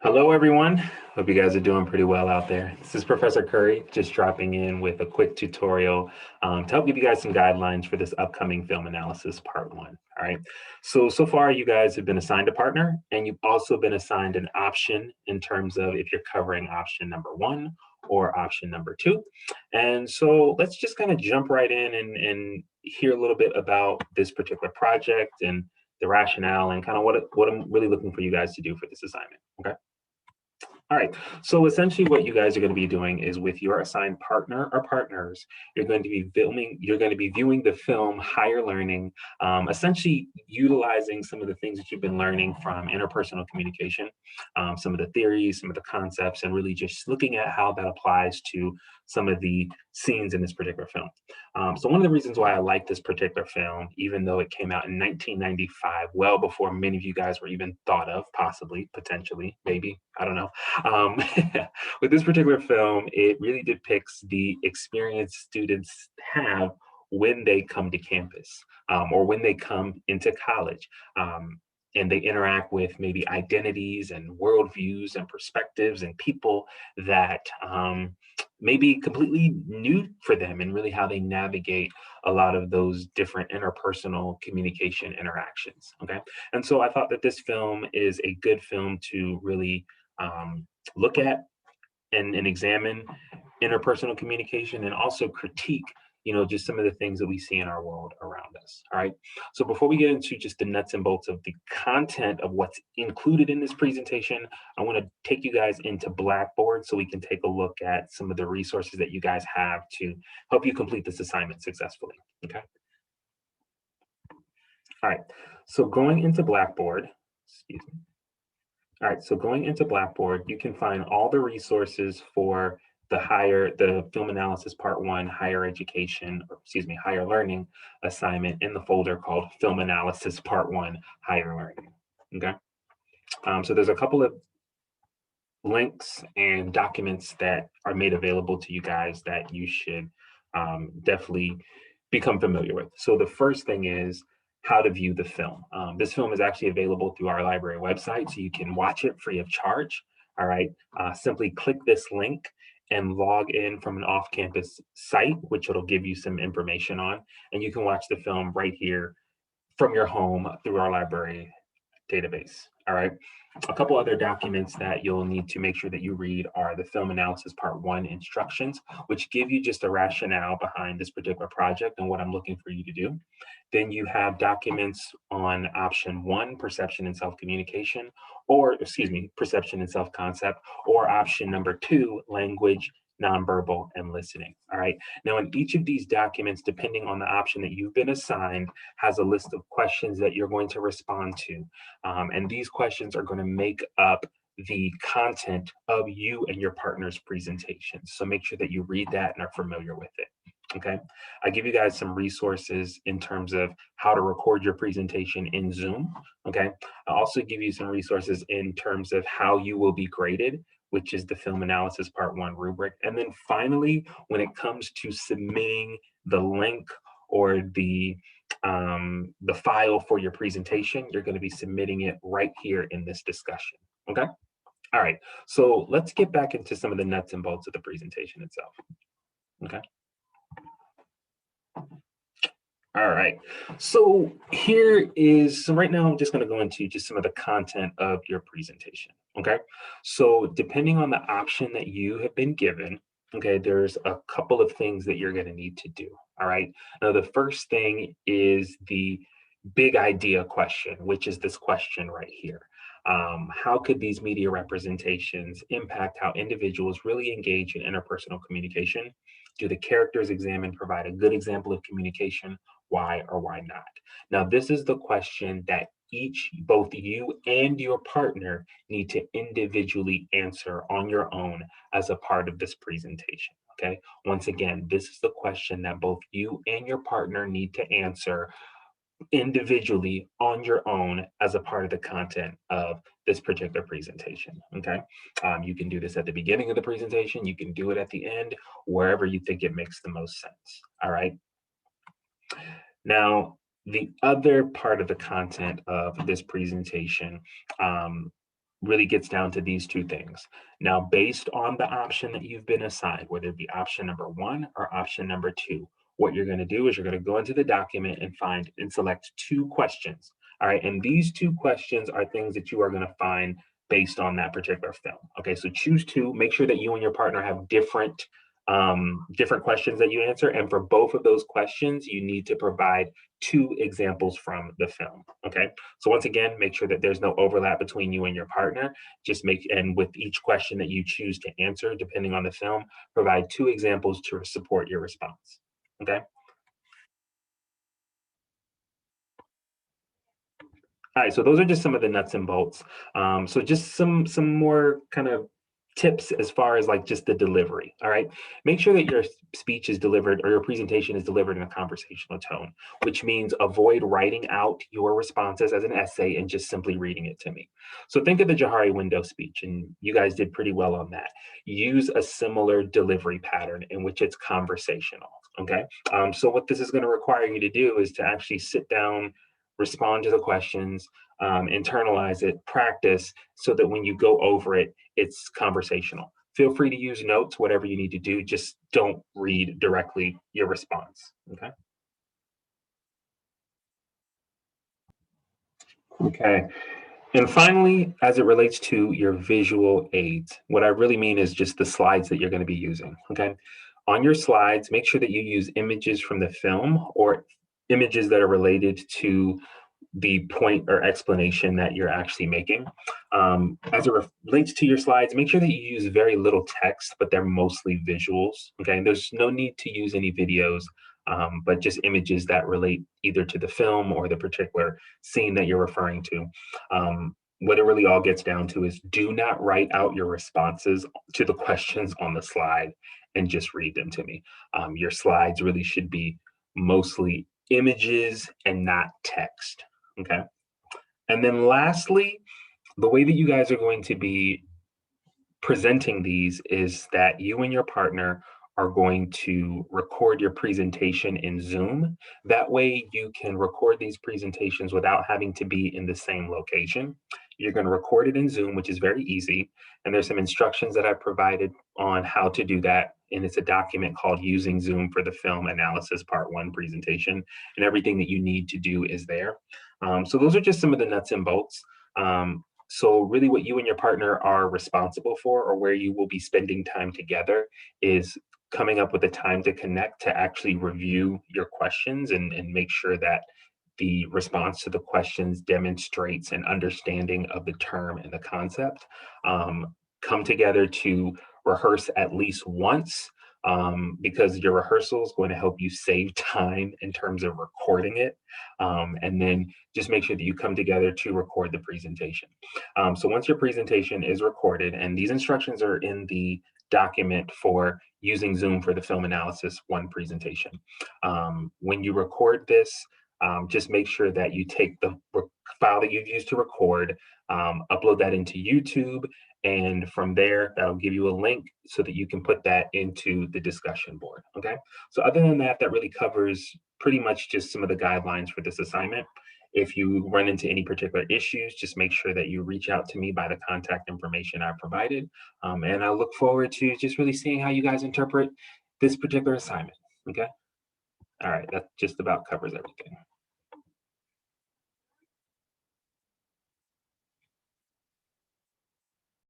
Hello, everyone. Hope you guys are doing pretty well out there. This is Professor Curry, just dropping in with a quick tutorial to help give you guys some guidelines for this upcoming film analysis part one. All right. So far, you guys have been assigned a partner, and you've also been assigned an option in terms of if you're covering option number one or option number two. And so let's just kind of jump right in and hear a little bit about this particular project and the rationale and kind of what I'm really looking for you guys to do for this assignment. Okay. All right. So essentially, what you guys are going to be doing is with your assigned partner or partners, you're going to be viewing the film Higher Learning, essentially utilizing some of the things that you've been learning from interpersonal communication, some of the theories, some of the concepts, and really just looking at how that applies to some of the scenes in this particular film. So one of the reasons why I like this particular film, even though it came out in 1995, well before many of you guys were even thought of, possibly, potentially, maybe, I don't know. Um, with this particular film, it really depicts the experience students have when they come to campus or when they come into college. And they interact with maybe identities and worldviews and perspectives and people that may be completely new for them and really how they navigate a lot of those different interpersonal communication interactions. Okay. And so I thought that this film is a good film to really look at and examine interpersonal communication and also critique just some of the things that we see in our world around us. All right, so before we get into just the nuts and bolts of the content of what's included in this presentation, I want to take you guys into Blackboard so we can take a look at some of the resources that you guys have to help you complete this assignment successfully. Okay. All right, so going into Blackboard, excuse me. All right, so going into Blackboard, you can find all the resources for the film analysis part one, higher education, or excuse me, higher learning assignment in the folder called film analysis part one, higher learning. Okay. So there's a couple of links and documents that are made available to you guys that you should definitely become familiar with. So the first thing is how to view the film. This film is actually available through our library website, so you can watch it free of charge. All right, simply click this link and log in from an off-campus site, which it'll give you some information on, and you can watch the film right here from your home through our library database. All right. A couple other documents that you'll need to make sure that you read are the film analysis part one instructions, which give you just a rationale behind this particular project and what I'm looking for you to do. Then you have documents on option one, perception and self-communication, or excuse me, perception and self-concept, or option number two, language, nonverbal, and listening. All right. Now, in each of these documents, depending on the option that you've been assigned, has a list of questions that you're going to respond to. And these questions are going to make up the content of you and your partner's presentation. So make sure that you read that and are familiar with it. Okay. I give you guys some resources in terms of how to record your presentation in Zoom. Okay. I also give you some resources in terms of how you will be graded, which is the film analysis part one rubric. And then finally, when it comes to submitting the link or the file for your presentation, you're going to be submitting it right here in this discussion. Okay. All right. So let's get back into some of the nuts and bolts of the presentation itself. Okay. All right. So right now I'm just going to go into just some of the content of your presentation. Okay. So depending on the option that you have been given, okay, there's a couple of things that you're going to need to do. All right. Now, the first thing is the big idea question, which is this question right here. How could these media representations impact how individuals really engage in interpersonal communication? Do the characters examined provide a good example of communication? Why or why not? Now, this is the question that both you and your partner need to individually answer on your own as a part of this presentation. Okay. Once again, this is the question that both you and your partner need to answer individually on your own as a part of the content of this particular presentation. Okay. You can do this at the beginning of the presentation. You can do it at the end, wherever you think it makes the most sense. All right. Now, the other part of the content of this presentation really gets down to these two things. Now, based on the option that you've been assigned, whether it be option number one or option number two, what you're going to do is you're going to go into the document and find and select two questions. All right. And these two questions are things that you are going to find based on that particular film. Okay. So choose two, make sure that you and your partner have different questions that you answer. And for both of those questions, you need to provide two examples from the film. Okay. So once again, make sure that there's no overlap between you and your partner. Just make, and with each question that you choose to answer, depending on the film, provide two examples to support your response. Okay. All right, so those are just some of the nuts and bolts. So just some more kind of tips as far as like just the delivery. All right, make sure that your speech is delivered or your presentation is delivered in a conversational tone, which means avoid writing out your responses as an essay and just simply reading it to me. So think of the Johari window speech, and you guys did pretty well on that. Use a similar delivery pattern in which it's conversational. Okay, so what this is going to require you to do is to actually sit down, respond to the questions, internalize it, practice so that when you go over it, it's conversational. Feel free to use notes, whatever you need to do. Just don't read directly your response. Okay. Okay. And finally, as it relates to your visual aids, what I really mean is just the slides that you're going to be using. Okay. On your slides, make sure that you use images from the film or images that are related to the point or explanation that you're actually making. As it relates to your slides, make sure that you use very little text, but they're mostly visuals. Okay, and there's no need to use any videos, but just images that relate either to the film or the particular scene that you're referring to. What it really all gets down to is do not write out your responses to the questions on the slide and just read them to me. Your slides really should be mostly images and not text. Okay. And then lastly, the way that you guys are going to be presenting these is that you and your partner are going to record your presentation in Zoom. That way you can record these presentations without having to be in the same location. You're going to record it in Zoom, which is very easy. And there's some instructions that I provided on how to do that. And it's a document called Using Zoom for the Film Analysis Part 1 presentation. And everything that you need to do is there. So those are just some of the nuts and bolts. So really what you and your partner are responsible for, or where you will be spending time together, is coming up with a time to connect to actually review your questions and make sure that the response to the questions demonstrates an understanding of the term and the concept. Come together to rehearse at least once, because your rehearsal is going to help you save time in terms of recording it. And then just make sure that you come together to record the presentation. So once your presentation is recorded, and these instructions are in the document for using Zoom for the film analysis one presentation. When you record this, just make sure that you take the file that you've used to record, upload that into YouTube, and from there, that'll give you a link so that you can put that into the discussion board. Okay. So other than that, that really covers pretty much just some of the guidelines for this assignment. If you run into any particular issues, just make sure that you reach out to me by the contact information I provided. And I look forward to just really seeing how you guys interpret this particular assignment. Okay. All right. That just about covers everything.